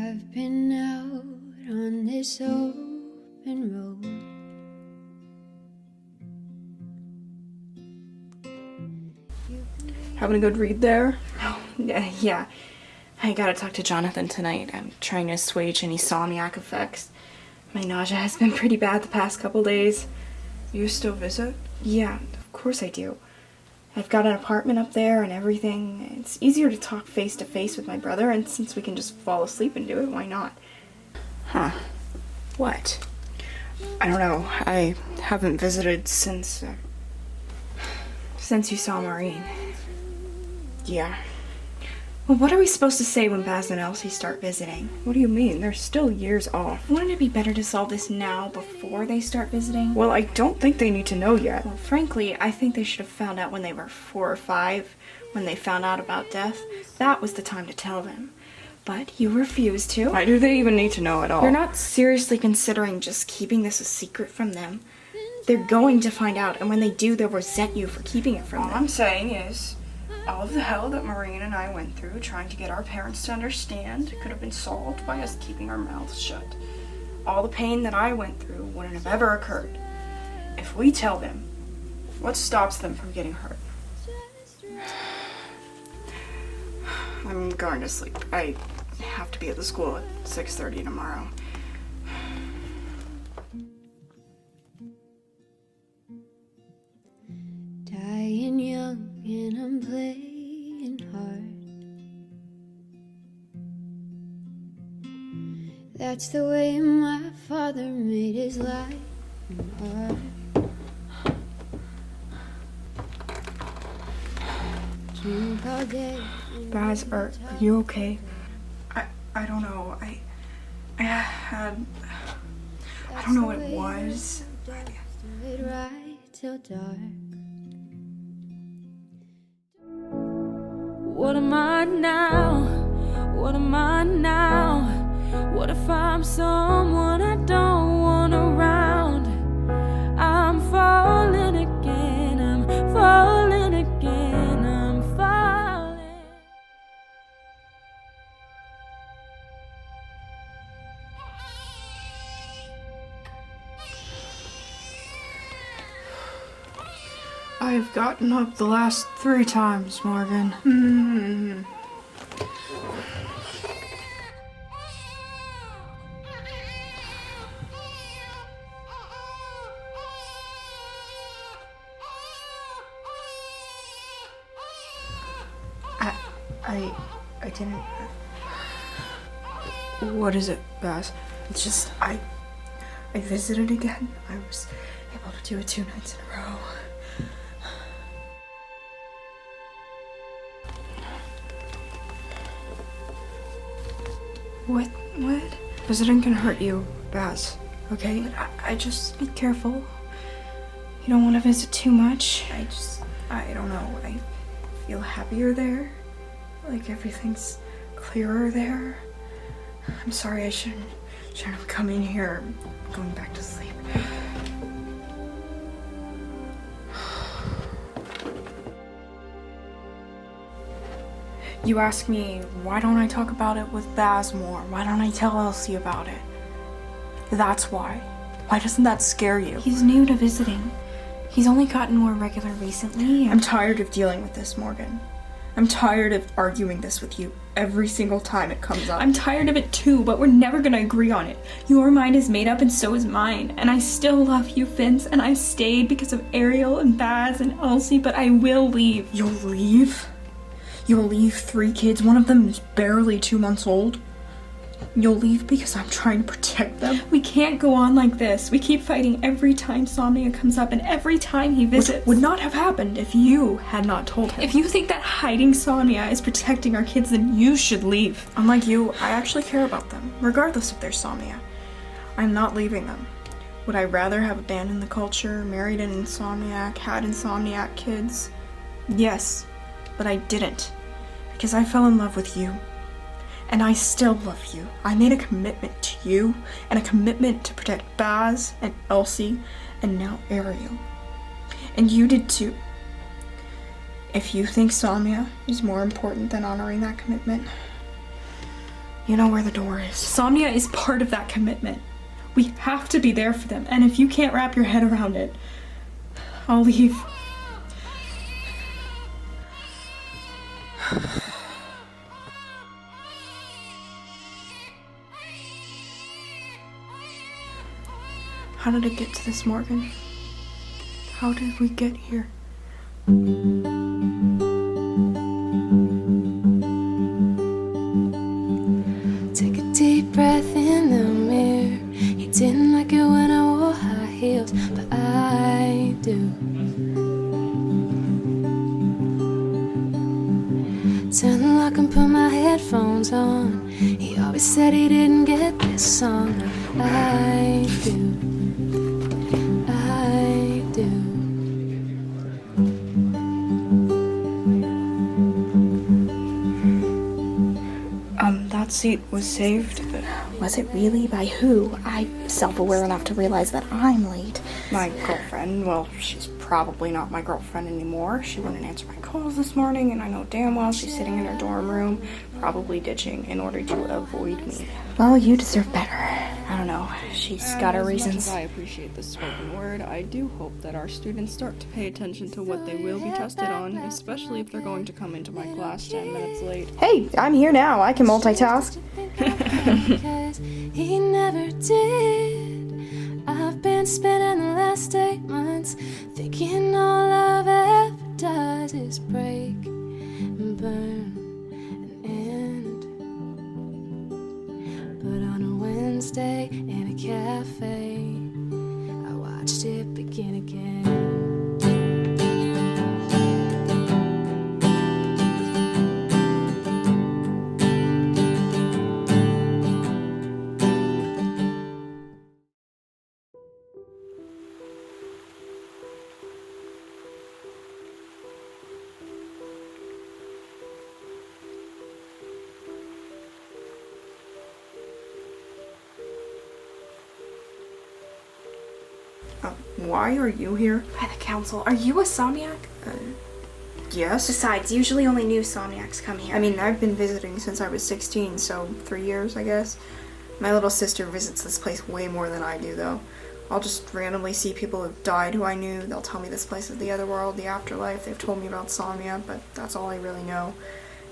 I've been out on this open road. Having a good read there? Oh, yeah. I gotta talk to Jonathan tonight. I'm trying to assuage any SOMNIAc effects. My nausea has been pretty bad the past couple days. You still visit? Yeah, of course I do. I've got an apartment up there and everything. It's easier to talk face to face with my brother, and since we can just fall asleep and do it, why not? Huh. What? I don't know. I haven't visited since Since you saw Maureen. Yeah. Well, what are we supposed to say when Baz and Elsie start visiting? What do you mean? They're still years off. Wouldn't it be better to solve this now before they start visiting? Well, I don't think they need to know yet. Well, frankly, I think they should have found out when they were 4 or 5, when they found out about death. That was the time to tell them. But you refused to. Why do they even need to know at all? You're not seriously considering just keeping this a secret from them. They're going to find out, and when they do, they'll resent you for keeping it from All them. I'm saying is, all of the hell that Maureen and I went through trying to get our parents to understand could have been solved by us keeping our mouths shut. All the pain that I went through wouldn't have ever occurred. If we tell them, what stops them from getting hurt? I'm going to sleep. I have to be at the school at 6:30 tomorrow. Dying young and I'm playing hard. That's the way my father made his life hard. Drink all day. Baz, are you okay? I don't know. I don't know what it was. Stayed right till dark. What am I now? What am I now? What if I'm someone I don't want around? I'm falling again, I'm falling again, I'm falling. I've gotten up the last 3 times, Morgan. I didn't. What is it, Baz? It's just, I visited again. I was able to do it 2 nights in a row. What? Visiting can hurt you, Baz, okay? But I just be careful. You don't want to visit too much. I don't know. I feel happier there. Like everything's clearer there. I'm sorry, I shouldn't have come in here. I'm going back to sleep. You ask me, why don't I talk about it with Baz more? Why don't I tell Elsie about it? That's why. Why doesn't that scare you? He's new to visiting. He's only gotten more regular recently. I'm tired of dealing with this, Morgan. I'm tired of arguing this with you every single time it comes up. I'm tired of it too, but we're never gonna agree on it. Your mind is made up and so is mine. And I still love you, Vince, and I stayed because of Ariel and Baz and Elsie, but I will leave. You'll leave? You'll leave 3 kids, one of them is barely 2 months old? You'll leave because I'm trying to protect them? We can't go on like this. We keep fighting every time SOMNIA comes up and every time he visits. Which would not have happened if you had not told him. If you think that hiding SOMNIA is protecting our kids, then you should leave. Unlike you, I actually care about them, regardless if they're SOMNIA. I'm not leaving them. Would I rather have abandoned the culture, married an insomniac, had insomniac kids? Yes, but I didn't. Because I fell in love with you. And I still love you. I made a commitment to you, and a commitment to protect Baz and Elsie, and now Ariel. And you did too. If you think SOMNIA is more important than honoring that commitment, You know where the door is. Somnia is part of that commitment. We have to be there for them, and if you can't wrap your head around it, I'll leave. How did it get to this, Morgan? How did we get here? Take a deep breath in the mirror. He didn't like it when I wore high heels, but I do. Turn the lock and put my headphones on. He always said he didn't get this song. I do. I do. That seat was saved. Was it really? By who? I'm self-aware enough to realize that I'm late. My girlfriend. Well, she's probably not my girlfriend anymore. She wouldn't answer my calls this morning, and I know damn well she's sitting in her dorm room, probably ditching in order to avoid me. Well, you deserve better. I don't know. She's got her As reasons. much as I appreciate the spoken word, I do hope that our students start to pay attention to what they will be tested on, especially if they're going to come into my class 10 minutes late. Hey, I'm here now. I can multitask. Because he never did. I've been spending the last 8 months thinking all I've ever does is break and burn and end. But on a Wednesday in a cafe, I watched it begin again. Why are you here? By the council. Are you a Somniac? Yes. Besides, usually only new Somniacs come here. I mean, I've been visiting since I was 16, so 3 years, I guess. My little sister visits this place way more than I do, though. I'll just randomly see people who've died who I knew. They'll tell me this place is the other world, the afterlife. They've told me about SOMNIA, but that's all I really know.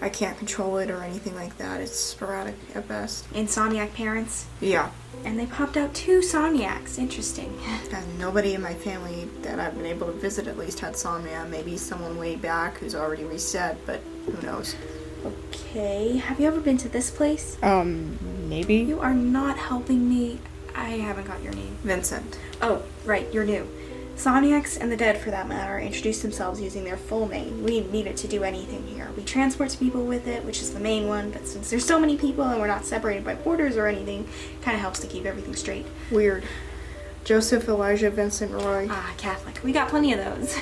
I can't control it or anything like that. It's sporadic at best. Insomniac parents. Yeah. And they popped out 2 Somniacs. Interesting. And nobody in my family that I've been able to visit at least had SOMNIA. Maybe someone way back who's already reset, but who knows. Okay, have you ever been to this place? Maybe? You are not helping me. I haven't got your name. Vincent. Oh, right, you're new. Somniacs and the dead, for that matter, introduce themselves using their full name. We need it to do anything here. We transport people with it, which is the main one, but since there's so many people and we're not separated by borders or anything, it kind of helps to keep everything straight. Weird. Joseph, Elijah, Vincent, Roy. Ah, Catholic. We got plenty of those.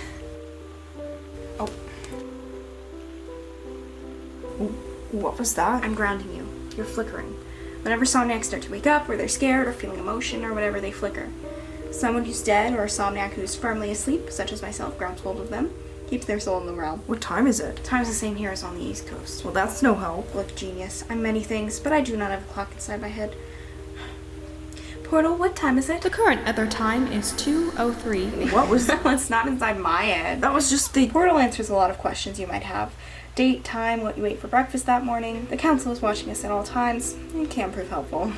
Oh. What was that? I'm grounding you. You're flickering. Whenever Somniacs start to wake up, or they're scared, or feeling emotion, or whatever, they flicker. Someone who's dead, or a Somniac who's firmly asleep, such as myself, grabs hold of them, keeps their soul in the realm. What time is it? Time's the same here as on the East Coast. Well, that's no help. Look, genius, I'm many things, but I do not have a clock inside my head. Portal, what time is it? The current other time is 2:03. What was that? Well, it's not inside my head. That was just the... Portal answers a lot of questions you might have. Date, time, what you ate for breakfast that morning. The council is watching us at all times. It can prove helpful.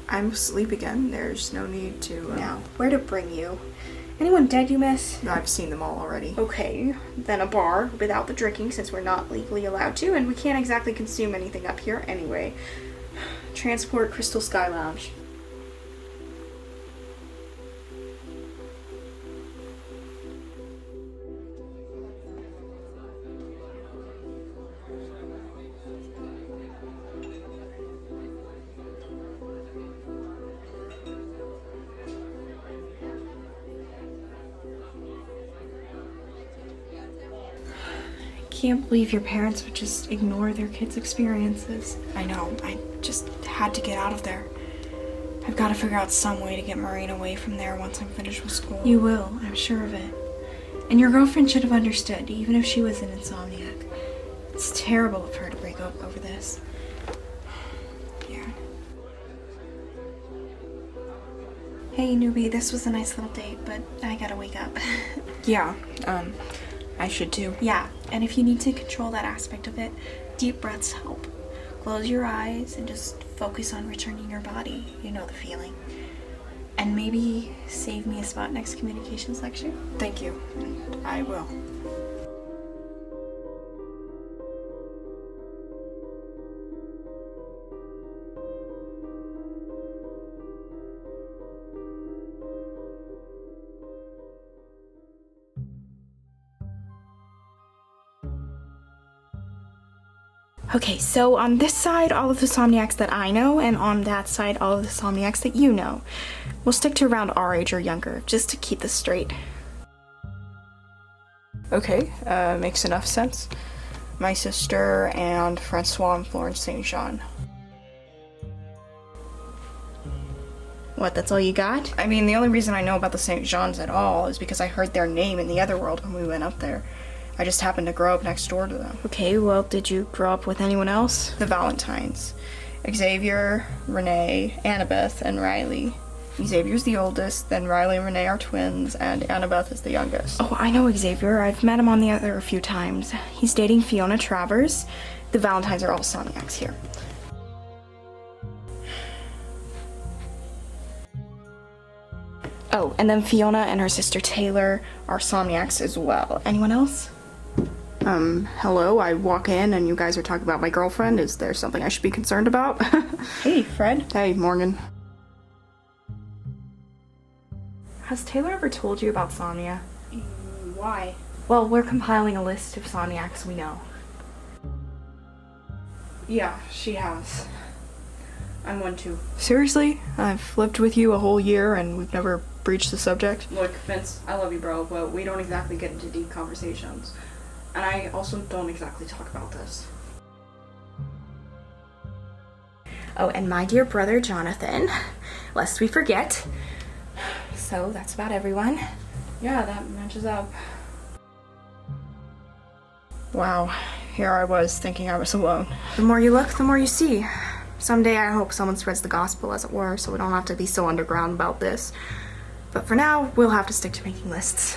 I'm asleep again. There's no need to... Now, where to bring you? Anyone dead you miss? I've seen them all already. Okay, then a bar without the drinking since we're not legally allowed to, and we can't exactly consume anything up here anyway. Transport Crystal Sky Lounge. I can't believe your parents would just ignore their kids' experiences. I know. I just had to get out of there. I've got to figure out some way to get Maureen away from there once I'm finished with school. You will, I'm sure of it. And your girlfriend should have understood, even if she was an insomniac. It's terrible of her to break up over this. Yeah. Hey, newbie, this was a nice little date, but I gotta wake up. Yeah, I should too. Yeah, and if you need to control that aspect of it, deep breaths help. Close your eyes and just focus on returning your body. You know the feeling. And maybe save me a spot next communications lecture. Thank you, and I will. Okay, so on this side, all of the Somniacs that I know, and on that side, all of the Somniacs that you know. We'll stick to around our age or younger, just to keep this straight. Okay, makes enough sense. My sister and Francois and Florence St. Jean. What, that's all you got? I mean, the only reason I know about the St. Jeans at all is because I heard their name in the other world when we went up there. I just happened to grow up next door to them. Okay, well, did you grow up with anyone else? The Valentines. Xavier, Renee, Annabeth, and Riley. Xavier's the oldest, then Riley and Renee are twins, and Annabeth is the youngest. Oh, I know Xavier. I've met him on the other a few times. He's dating Fiona Travers. The Valentines are all Somniacs here. Oh, and then Fiona and her sister Taylor are Somniacs as well. Anyone else? Hello, I walk in and you guys are talking about my girlfriend. Is there something I should be concerned about? Hey, Fred. Hey, Morgan. Has Taylor ever told you about Somnia? Why? Well, we're compiling a list of Somniacs we know. Yeah, she has. I'm one too. Seriously? I've lived with you a whole year and we've never breached the subject? Look, Vince, I love you, bro, but we don't exactly get into deep conversations. And I also don't exactly talk about this. Oh, and my dear brother Jonathan, lest we forget. So that's about everyone. Yeah, that matches up. Wow, here I was thinking I was alone. The more you look, the more you see. Someday I hope someone spreads the gospel, as it were, so we don't have to be so underground about this. But for now, we'll have to stick to making lists.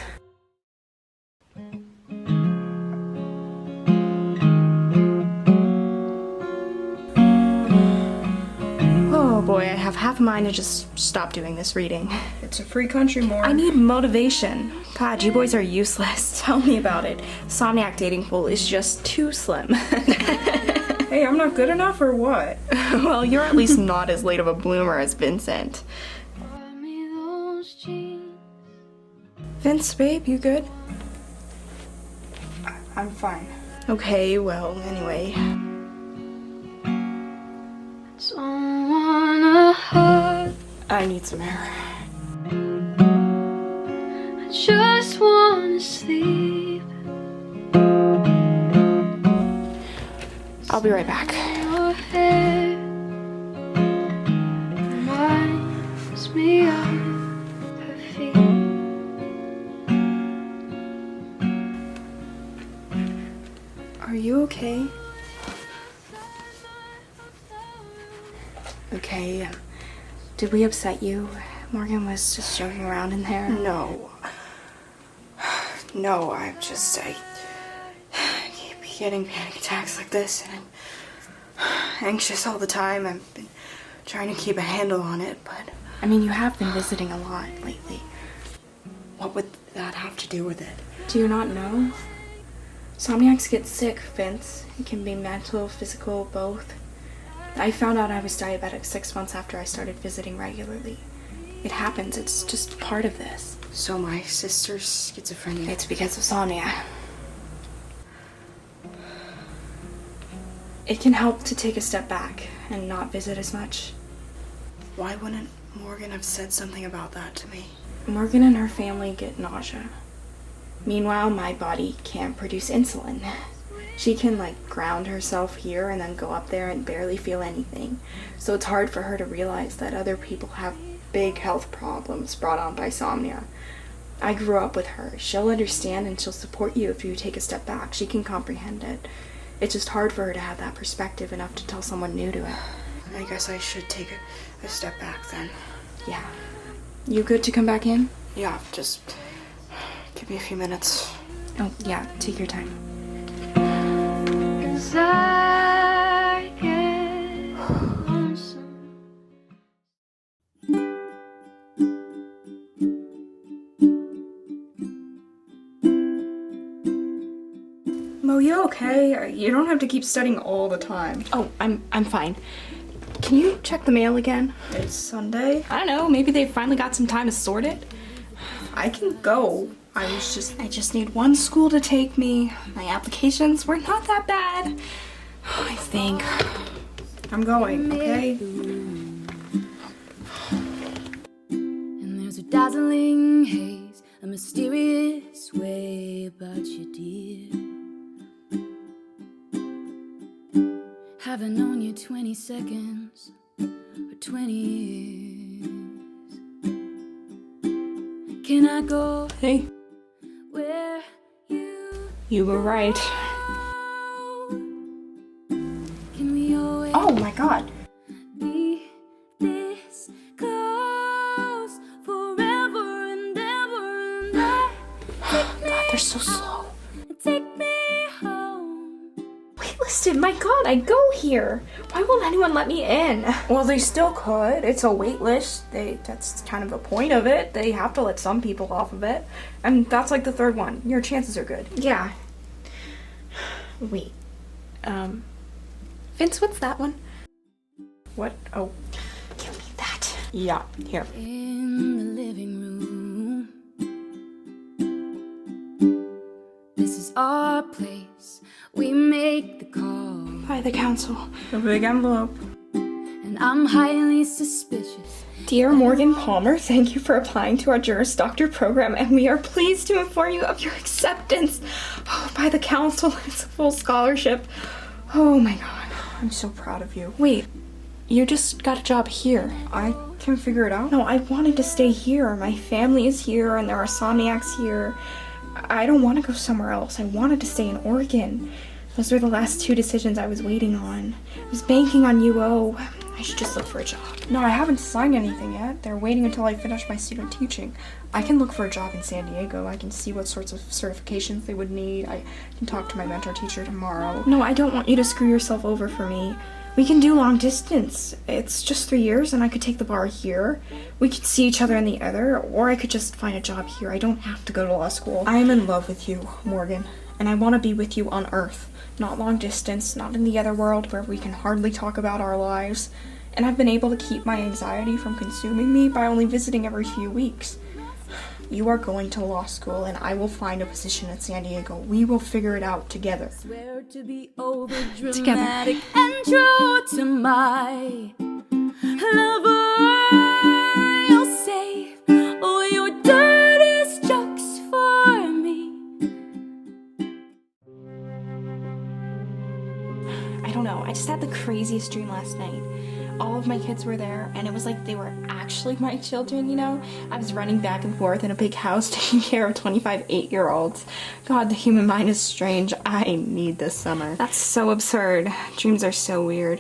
Oh boy, I have half a mind to just stop doing this reading. It's a free country, I need motivation. God, you boys are useless. Tell me about it. Somniac dating pool is just too slim. Hey, I'm not good enough or what? Well, you're at least not as late of a bloomer as Vincent. Buy me those jeans. Vince, babe, you good? I'm fine. Okay, well, anyway. Don't wanna hurt. I need some air. I just wanna sleep. I'll be right back. Your hair reminds me of her feet. Are you okay? Okay, did we upset you? Morgan was just joking around in there. No. No, I keep getting panic attacks like this and I'm anxious all the time. I've been trying to keep a handle on it, but... I mean, you have been visiting a lot lately. What would that have to do with it? Do you not know? Somniacs get sick, Vince. It can be mental, physical, both. I found out I was diabetic 6 months after I started visiting regularly. It happens, it's just part of this. So my sister's schizophrenia. It's because of Somnia. It can help to take a step back and not visit as much. Why wouldn't Morgan have said something about that to me? Morgan and her family get nausea. Meanwhile, my body can't produce insulin. She can ground herself here and then go up there and barely feel anything. So it's hard for her to realize that other people have big health problems brought on by Somnia. I grew up with her. She'll understand and she'll support you if you take a step back. She can comprehend it. It's just hard for her to have that perspective enough to tell someone new to it. I guess I should take a step back then. Yeah. You good to come back in? Yeah, just give me a few minutes. Oh, yeah, take your time. 'Cause I get lonesome. Mo, you okay? You don't have to keep studying all the time. Oh, I'm fine. Can you check the mail again? It's Sunday. I don't know, maybe they finally got some time to sort it. I can go. I just need one school to take me. My applications were not that bad. I think. I'm going, okay? And there's a dazzling haze, a mysterious way about you, dear. Haven't known you 20 seconds or 20 years. Can I go Hey, where you were right. can we always Oh my god. be this close forever and ever and ever? God, they're so slow. Take me home. Waitlisted, my god, I go here. Why won't anyone let me in? Well, they still could. It's a wait list. That's kind of the point of it. They have to let some people off of it. And that's like the third one. Your chances are good. Yeah. Wait. Vince, what's that one? What? Oh, Give me that. yeah, here. In the living room. This is our place. We make the call. By the council. A big envelope. And I'm highly suspicious. Dear Morgan Palmer, thank you for applying to our Juris Doctor program, and we are pleased to inform you of your acceptance. Oh, by the council, it's a full scholarship. Oh my god. I'm so proud of you. Wait, you just got a job here. I can figure it out. No, I wanted to stay here. My family is here, and there are Somniacs here. I don't want to go somewhere else. I wanted to stay in Oregon. Those were the last two decisions I was waiting on. I was banking on UO. I should just look for a job. No, I haven't signed anything yet. They're waiting until I finish my student teaching. I can look for a job in San Diego. I can see what sorts of certifications they would need. I can talk to my mentor teacher tomorrow. No, I don't want you to screw yourself over for me. We can do long distance. It's just 3 years, and I could take the bar here. We could see each other in the other, or I could just find a job here. I don't have to go to law school. I am in love with you, Morgan, and I want to be with you on Earth. Not long distance, not in the other world where we can hardly talk about our lives. And I've been able to keep my anxiety from consuming me by only visiting every few weeks. You are going to law school, and I will find a position at San Diego. We will figure it out together. Swear to be over dramatic and true to my lover. You'll save all your dirtiest jokes for me. I don't know. I just had the craziest dream last night. All of my kids were there, and it was like they were actually my children, you know? I was running back and forth in a big house taking care of 25 8-year-olds. God, the human mind is strange. I need this summer. That's so absurd. Dreams are so weird.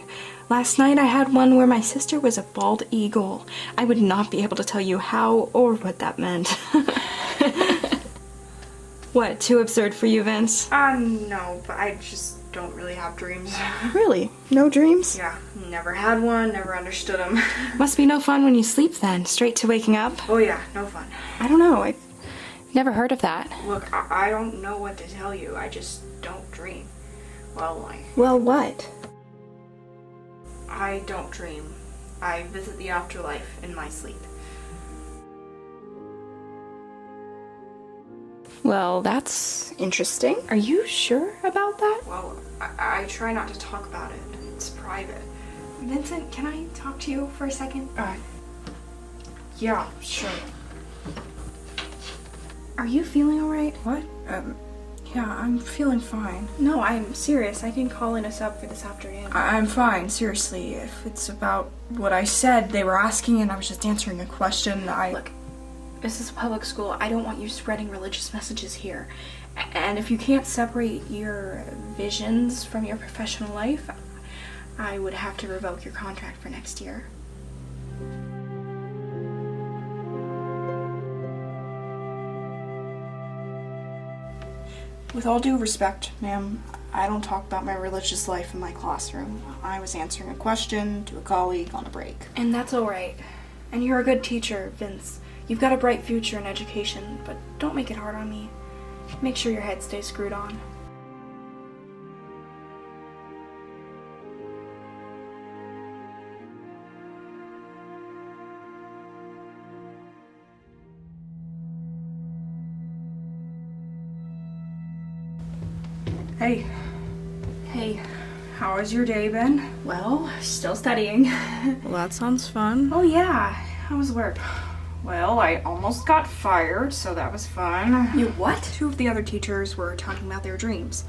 Last night I had one where my sister was a bald eagle. I would not be able to tell you how or what that meant. What, too absurd for you, Vince? No, but I just don't really have dreams. Really? No dreams? Yeah, never had one, never understood them. Must be no fun when you sleep then, straight to waking up. Oh yeah, no fun. I don't know, I've Never heard of that. Look, I don't know what to tell you. I just don't dream. Well, Well, what? I don't dream. I visit the afterlife in my sleep. Well, that's interesting. Are you sure about that? Well, I try not to talk about it. It's private. Vincent, can I talk to you for a second? Yeah, sure. Are you feeling alright? What? Yeah, I'm feeling fine. No, I'm serious. I can call in a sub for this afternoon. I'm fine, seriously. If it's about what I said, they were asking and I was just answering a question. Look, this is a public school. I don't want you spreading religious messages here. And if you can't separate your visions from your professional life, I would have to revoke your contract for next year. With all due respect, ma'am, I don't talk about my religious life in my classroom. I was answering a question to a colleague on a break. And that's alright. And you're a good teacher, Vince. You've got a bright future in education, but don't make it hard on me. Make sure your head stays screwed on. Hey. Hey, how has your day been? Well, still studying. Well, that sounds fun. Oh yeah, how was work? Well, I almost got fired, so that was fun. You what? 2 of the other teachers were talking about their dreams.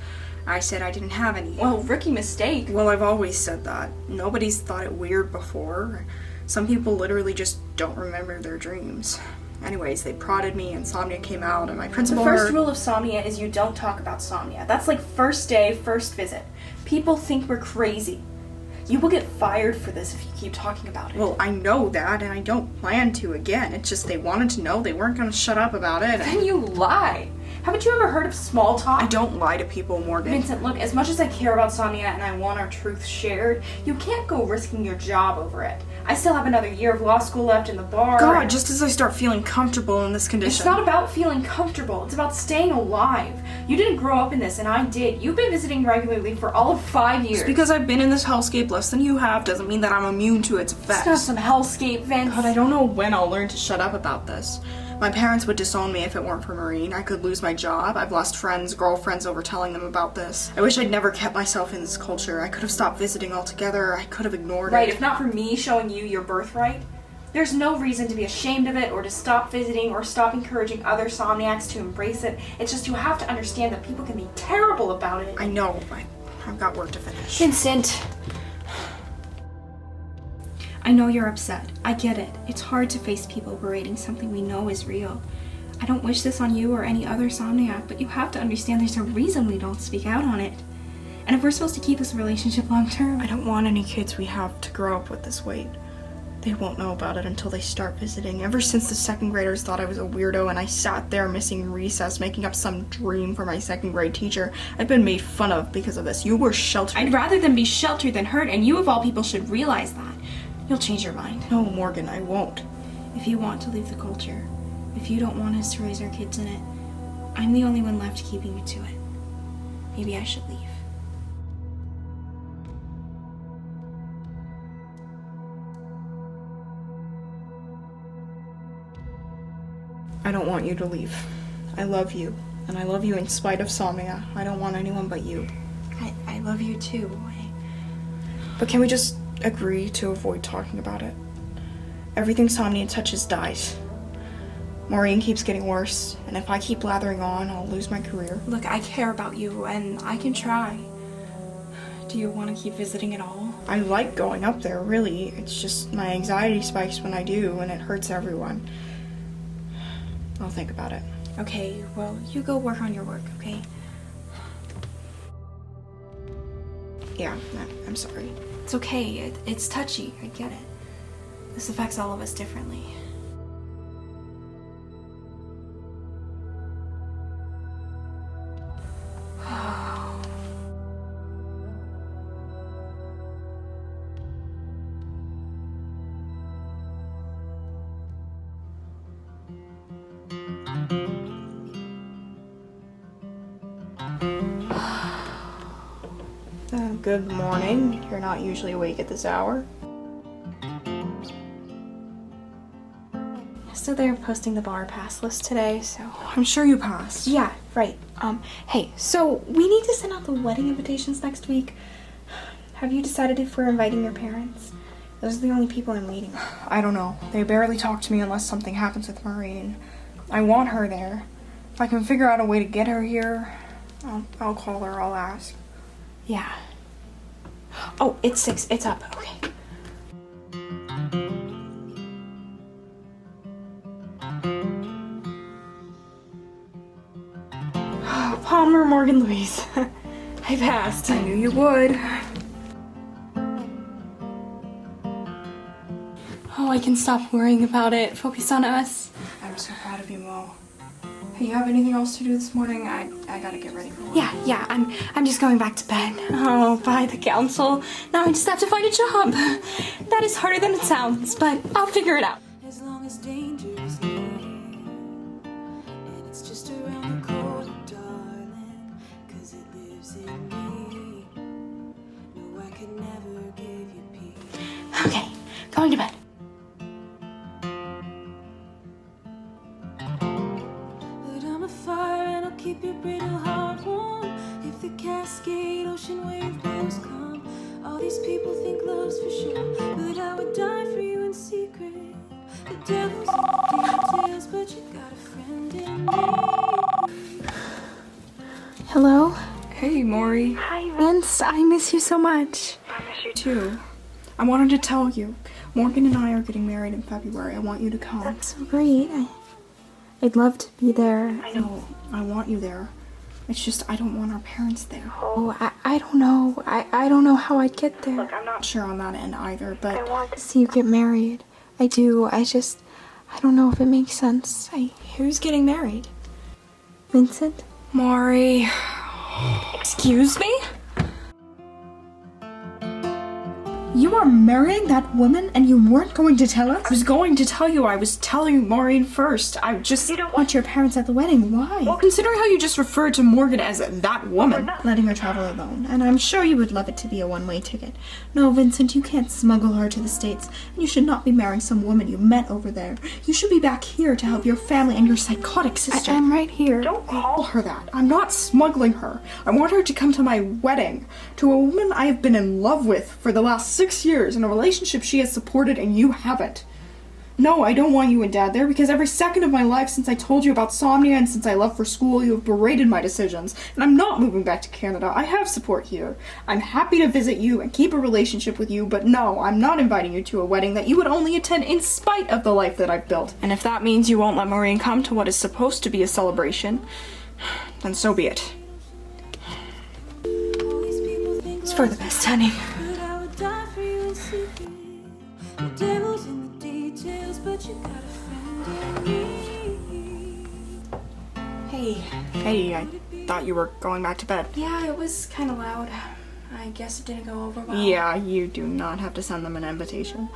I said I didn't have any. Well, rookie mistake. Well, I've always said that. Nobody's thought it weird before. Some people literally just don't remember their dreams. Anyways, they prodded me and Somnia came out and my The principal first rule of Somnia is you don't talk about Somnia. That's like first day, first visit. People think we're crazy. You will get fired for this if you keep talking about it. Well, I know that and I don't plan to again. It's just they wanted to know. They weren't going to shut up about it. Then you lie. Haven't you ever heard of small talk? I don't lie to people, Morgan. Vincent, look, as much as I care about Somnia and I want our truth shared, you can't go risking your job over it. I still have another year of law school left in the bar. God, just as I start feeling comfortable in this condition. It's not about feeling comfortable. It's about staying alive. You didn't grow up in this, and I did. You've been visiting regularly for all of 5 years. Just because I've been in this hellscape less than you have doesn't mean that I'm immune to its effects. It's not some hellscape, Vince. God, I don't know when I'll learn to shut up about this. My parents would disown me if it weren't for Maureen. I could lose my job. I've lost friends, girlfriends over telling them about this. I wish I'd never kept myself in this culture. I could have stopped visiting altogether. I could have ignored Right, it. if not for me showing you your birthright, there's no reason to be ashamed of it or to stop visiting or stop encouraging other Somniacs to embrace it. It's just you have to understand that people can be terrible about it. I know. I've got work to finish. Vincent. I know you're upset. I get it. It's hard to face people berating something we know is real. I don't wish this on you or any other Somniac, but you have to understand there's a reason we don't speak out on it. And if we're supposed to keep this relationship long term, I don't want any kids we have to grow up with this weight. They won't know about it until they start visiting. Ever since the 2nd graders thought I was a weirdo and I sat there missing recess making up some dream for my 2nd grade teacher, I've been made fun of because of this. You were sheltered. I'd rather them be sheltered than hurt, and you of all people should realize that. You'll change your mind. No, Morgan, I won't. If you want to leave the culture, if you don't want us to raise our kids in it, I'm the only one left keeping you to it. Maybe I should leave. I don't want you to leave. I love you, and I love you in spite of Somnia. I don't want anyone but you. I love you too. But can we just agree to avoid talking about it? Everything Somnia touches dies. Maureen keeps getting worse, and if I keep blathering on, I'll lose my career. Look, I care about you, and I can try. Do you want to keep visiting at all? I like going up there, really. It's just my anxiety spikes when I do, and it hurts everyone. I'll think about it. Okay, well, you go work on your work, okay? Yeah, I'm sorry. It's okay. It's touchy. I get it. This affects all of us differently. Good morning. You're not usually awake at this hour. So they're posting the bar pass list today, so... I'm sure you passed. Yeah, right. Hey, so we need to send out the wedding invitations next week. Have you decided if we're inviting your parents? Those are the only people I'm waiting on. I don't know. They barely talk to me unless something happens with Maureen. I want her there. If I can figure out a way to get her here, I'll call her, I'll ask. Yeah. Oh, it's 6. It's up. Okay. Morgan Louise. I passed. I knew you would. Oh, I can stop worrying about it. Focus on us. I'm so proud of you, Mo. Hey, you have anything else to do this morning? I gotta get ready for work. Yeah, I'm just going back to bed. Oh, by the council. Now I just have to find a job. That is harder than it sounds, but I'll figure it out. As long as danger is near, and it's just around the corner, darling, 'cause it lives in me. No, I could never give you peace. Okay, going to bed. But I'm a fire and I'll keep your brittle heart warm. If the Cascade Ocean wave blows come, all these people think love's for sure, but I would die for you in secret. The devil's in the details, but you got a friend in me. Hello? Hey, Maury. Hi, Vince. I miss you so much. I miss you too. I wanted to tell you, Morgan and I are getting married in February. I want you to come. That's so great. I'd love to be there. I know. I want you there. It's just I don't want our parents there. Oh, I don't know. I don't know how I'd get there. Look, I'm not sure on that end either, but I want to see you get married. I do. I don't know if it makes sense. who's getting married? Vincent? Maury. Excuse me? You are marrying that woman and you weren't going to tell us? I was going to tell you. I was telling Maureen first. I just... You don't want your parents at the wedding. Why? Well, considering how you just referred to Morgan as that woman. Letting her travel alone. And I'm sure you would love it to be a one-way ticket. No, Vincent, you can't smuggle her to the States. And you should not be marrying some woman you met over there. You should be back here to help your family and your psychotic sister. I'm right here. Don't call her that. I'm not smuggling her. I want her to come to my wedding. To a woman I have been in love with for the last 6 years, in a relationship she has supported and you haven't. No, I don't want you and Dad there because every second of my life since I told you about SOMNIA and since I left for school, you have berated my decisions. And I'm not moving back to Canada. I have support here. I'm happy to visit you and keep a relationship with you, but no, I'm not inviting you to a wedding that you would only attend in spite of the life that I've built. And if that means you won't let Maureen come to what is supposed to be a celebration, then so be it. It's for the best, honey. But I would die for you in secret. The devil's in the details, but you got a friend in me. Hey, I thought you were going back to bed. Yeah, it was kind of loud. I guess it didn't go over well. Yeah, you do not have to send them an invitation.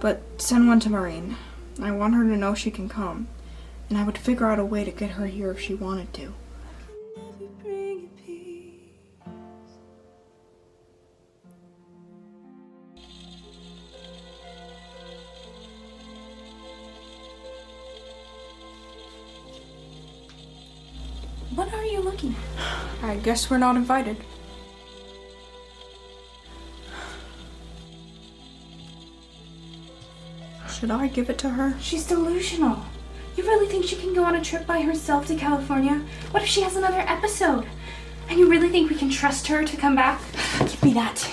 But send one to Maureen. I want her to know she can come. And I would figure out a way to get her here if she wanted to. Never bring you peace. What are you looking at? I guess we're not invited. Should I give it to her? She's delusional. You really think she can go on a trip by herself to California? What if she has another episode? And you really think we can trust her to come back? Give me that.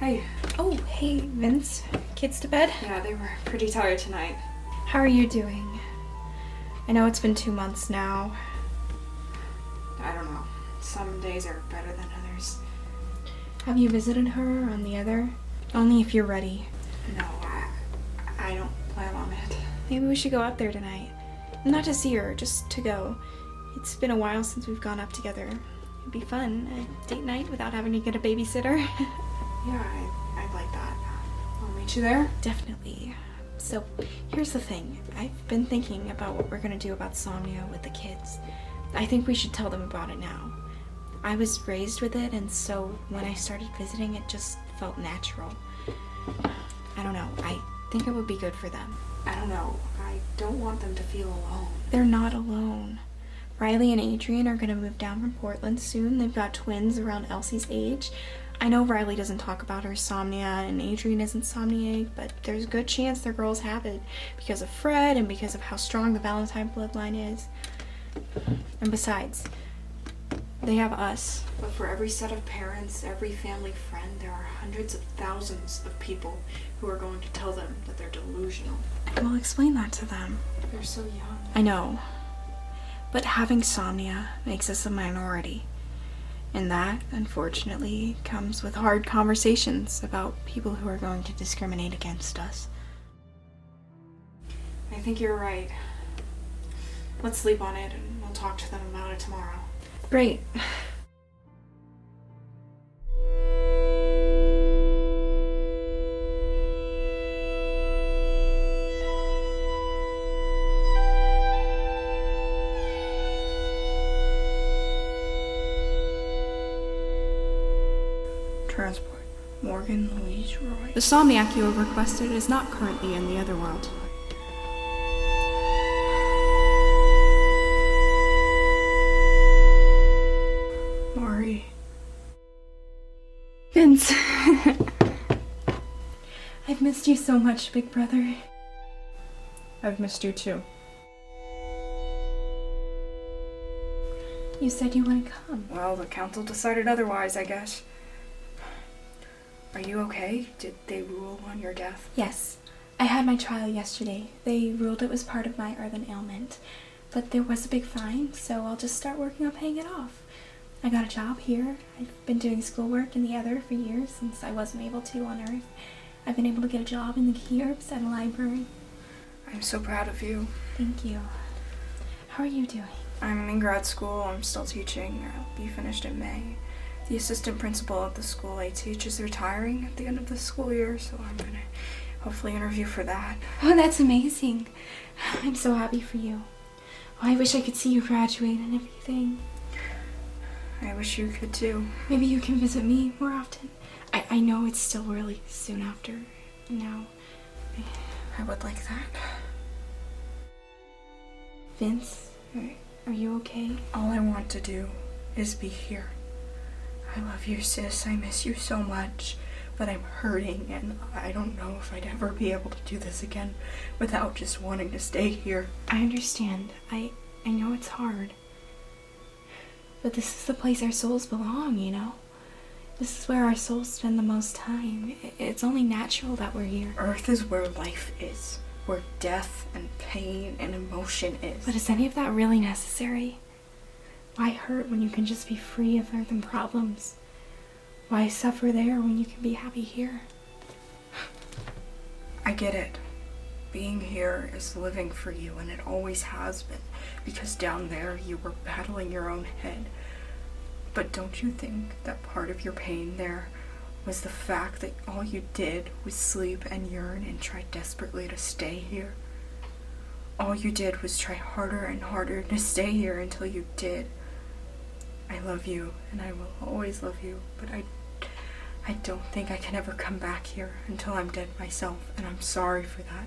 Hey. Oh, hey, Vince. Kids to bed? Yeah, they were pretty tired tonight. How are you doing? I know it's been 2 months now. I don't know. Some days are better than others. Have you visited her on the other? Only if you're ready. No, I don't plan on it. Maybe we should go out there tonight. Not to see her, just to go. It's been a while since we've gone up together. It'd be fun. A date night without having to get a babysitter. Yeah, I'd like that. I'll meet you there. Definitely. So, here's the thing. I've been thinking about what we're gonna do about SOMNIA with the kids. I think we should tell them about it now. I was raised with it, and so when I started visiting, it just felt natural. I don't know. I think it would be good for them. I don't know. I don't want them to feel alone. They're not alone. Riley and Adrian are gonna move down from Portland soon. They've got twins around Elsie's age. I know Riley doesn't talk about her insomnia and Adrian is insomniac, but there's a good chance their girls have it because of Fred and because of how strong the Valentine bloodline is. And besides, they have us. But for every set of parents, every family friend, there are hundreds of thousands of people who are going to tell them that they're delusional. Well, explain that to them. They're so young. I know. But having insomnia makes us a minority. And that, unfortunately, comes with hard conversations about people who are going to discriminate against us. I think you're right. Let's sleep on it and we'll talk to them about it tomorrow. Great. Transport. Morgan Louise Roy. The Somniac you have requested is not currently in the other world. Maureen. Vince. I've missed you so much, big brother. I've missed you too. You said you want to come. Well, the council decided otherwise, I guess. Are you okay? Did they rule on your death? Yes. I had my trial yesterday. They ruled it was part of my earthen ailment. But there was a big fine, so I'll just start working on paying it off. I got a job here. I've been doing schoolwork in the other for years since I wasn't able to on Earth. I've been able to get a job in the Kerbs at a library. I'm so proud of you. Thank you. How are you doing? I'm in grad school. I'm still teaching. I'll be finished in May. The assistant principal at the school I teach is retiring at the end of the school year, so I'm gonna hopefully interview for that. Oh, that's amazing. I'm so happy for you. Oh, I wish I could see you graduate and everything. I wish you could too. Maybe you can visit me more often. I know it's still really soon after now. I would like that. Vince, are you okay? All I want to do is be here. I love you, sis. I miss you so much, but I'm hurting and I don't know if I'd ever be able to do this again without just wanting to stay here. I understand. I know it's hard. But this is the place our souls belong, you know? This is where our souls spend the most time. It's only natural that we're here. Earth is where life is, where death and pain and emotion is. But is any of that really necessary? Why hurt when you can just be free of earthen problems? Why suffer there when you can be happy here? I get it. Being here is living for you, and it always has been, because down there you were battling your own head. But don't you think that part of your pain there was the fact that all you did was sleep and yearn and try desperately to stay here? All you did was try harder and harder to stay here until you did. I love you, and I will always love you, but I don't think I can ever come back here until I'm dead myself, and I'm sorry for that.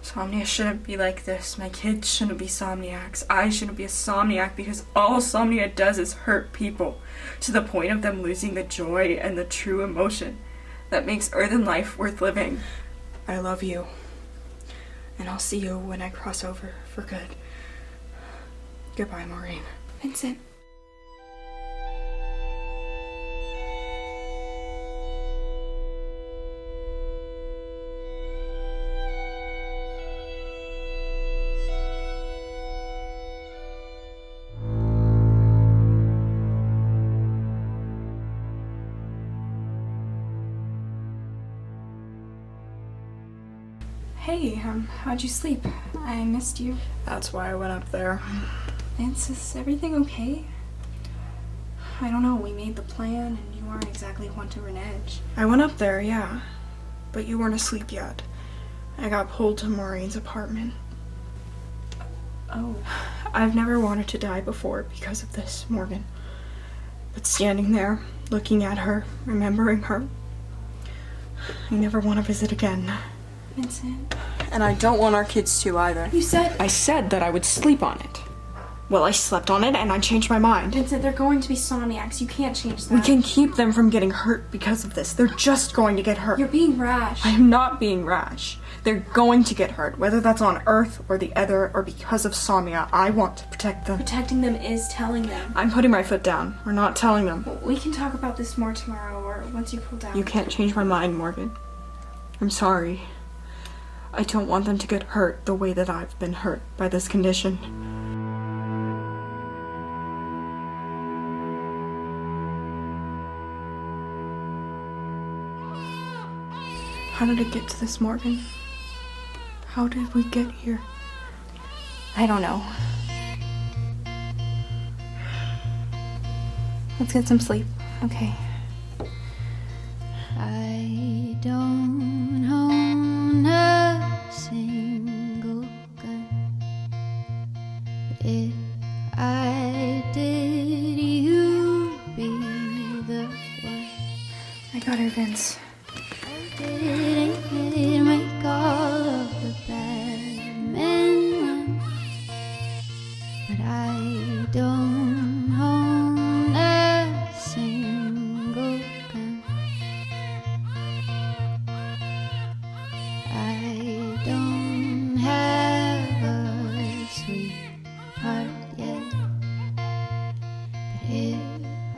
Somnia shouldn't be like this. My kids shouldn't be Somniacs. I shouldn't be a Somniac because all Somnia does is hurt people to the point of them losing the joy and the true emotion that makes earthen life worth living. I love you, and I'll see you when I cross over for good. Goodbye, Maureen. Vincent. Hey, how'd you sleep? I missed you. That's why I went up there. Vince, is everything okay? I don't know, we made the plan and you aren't exactly one to renege. I went up there, yeah. But you weren't asleep yet. I got pulled to Maureen's apartment. Oh. I've never wanted to die before because of this, Morgan. But standing there, looking at her, remembering her, I never want to visit again. Vincent. And I don't want our kids to either. You said... I said that I would sleep on it. Well, I slept on it and I changed my mind. Vincent, they're going to be Somniacs. You can't change that. We can keep them from getting hurt because of this. They're just going to get hurt. You're being rash. I am not being rash. They're going to get hurt, whether that's on Earth or the Ether or because of Somnia. I want to protect them. Protecting them is telling them. I'm putting my foot down. We're not telling them. We can talk about this more tomorrow or once you cool down. You can't change my mind, Morgan. I'm sorry. I don't want them to get hurt the way that I've been hurt by this condition. How did it get to this, Morgan? How did we get here? I don't know. Let's get some sleep. Okay. I don't own a single gun. But if I did, you'd be the one. I got her, Vince. Didn't it make all of the bad men run? But I don't own a single gun. I don't have a sweetheart yet. But if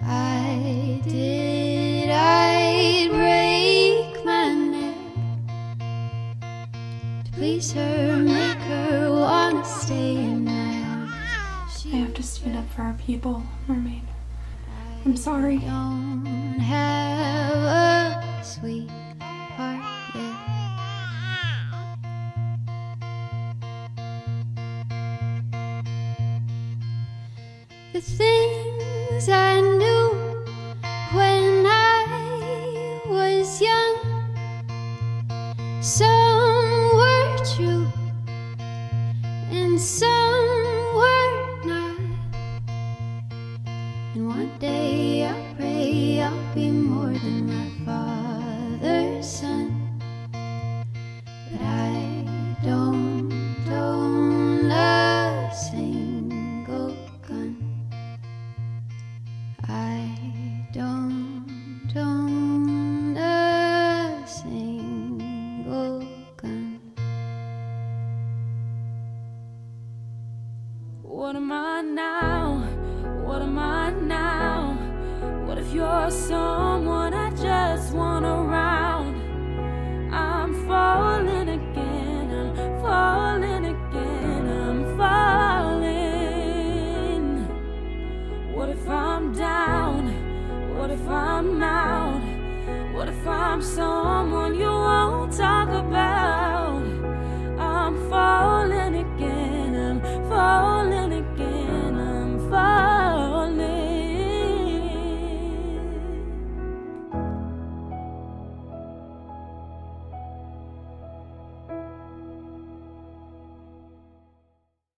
I did, I'd break my neck to please her, make her wanna stay in my arms. I have to stand up for our people, Mermaid. I'm sorry. Don't have a sweetheart yet. The things I knew when I was young, some were true and some were not. And one day I pray I'll be more than my father's son. But I don't own a single gun. I don't own a single gun. What am I now? What am I now? What if you're someone I just want around? I'm falling again, I'm falling again, I'm falling. What if I'm down? What if I'm out? What if I'm someone you won't talk about?